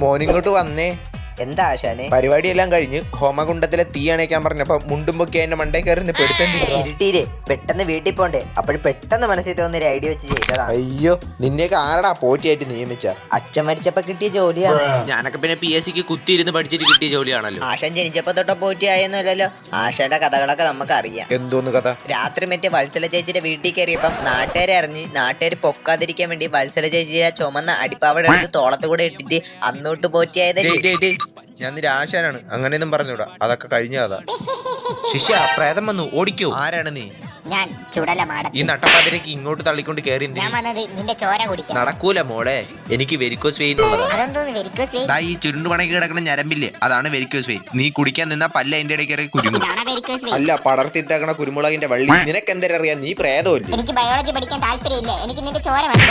മോനിങ്ങോട്ട് വന്നേ. എന്താ ആശാനെ? പരിപാടിയെല്ലാം കഴിഞ്ഞ് ഹോമകുണ്ടത്തിലെ തീ അണയ്ക്കാൻ പറഞ്ഞപ്പോ മുണ്ടുമ്പൊക്കെ എന്റെ മണ്ടേ കയറി പെടുത്തം. ഇരുട്ടിയില്ലേ, പെട്ടെന്ന് വീട്ടിൽ പോണ്ടേ, അപ്പോഴും പെട്ടെന്ന് മനസ്സിൽ തോന്നിയൊരു ഐഡിയ വെച്ച് ചെയ്തതാ. അയ്യോ, നിന്നെയൊക്കെ ആരടാ പോറ്റിയായിട്ട് നിയമിച്ച? അച്ഛൻ മരിച്ചപ്പോ കിട്ടിയ ജോലിയാണ്. ഞാനൊക്കെ പിന്നെ PSCക്ക് കുത്തിയിരുന്ന് പഠിച്ചിട്ട് കിട്ടിയ ജോലിയാണല്ലോ. ആശാൻ ജനിച്ചപ്പോ തൊട്ടോ പോറ്റി ആയെന്നല്ലോ. ആശാന്റെ കഥകളൊക്കെ നമുക്ക് അറിയാം. എന്തോന്ന് കഥ? രാത്രി മറ്റേ വത്സല ചേച്ചിയുടെ വീട്ടിൽ കയറിയപ്പം നാട്ടുകാരെ അറിഞ്ഞ് നാട്ടുകാർ പൊക്കാതിരിക്കാൻ വേണ്ടി വത്സല ചേച്ചിയുടെ ചുമന്ന അടിപ്പാവട എടുത്ത് തോളത്ത് കൂടെ ഇട്ടിട്ട് അന്നോട്ട് പോറ്റിയായതല്ലേ. ഞാൻ നിരാശാനാണ്, അങ്ങനെയൊന്നും പറഞ്ഞൂടാ, അതൊക്കെ കഴിഞ്ഞ കഥ. ശിഷ്യ, പ്രേതം വന്നു, ഓടിക്കോ. ആരാണ് നീ? ഞാൻ ചുടലമാടൻ. ഈ നട്ടപ്പാതിരക്ക് ഇങ്ങോട്ട് തള്ളിക്കൊണ്ട് കയറി. ഞാൻ വന്നത് നിന്റെ ചോര കുടിക്കാൻ. നടക്കൂല മോളെ, എനിക്ക് വെരിക്കോസ് വെയിൻ ഉള്ളതാ. അതെന്തോന്ന് വെരിക്കോസ് വെയിൻ? ഈ ചുരുണ്ടുപണക്ക് കിടക്കുന്ന ഞരമ്പില്ലേ, അതാണ് വെരിക്കോസ് വെയിൻ. നീ കുടിക്കാൻ നിന്നാ പല്ല അതിന്റെ ഇടയ്ക്ക് കുരുങ്ങും. ഇതാണോ വെരിക്കോസ് വെയിൻ? അല്ല, പടർത്തിട്ടേക്കണ കുരുമുളകിന്റെ വള്ളി. നിനക്ക് എന്തരറിയാം? നീ പ്രേതമല്ലേ? എനിക്ക് ബയോളജി പഠിക്കാൻ താല്പര്യമില്ല, എനിക്ക് നിന്റെ ചോര മതി.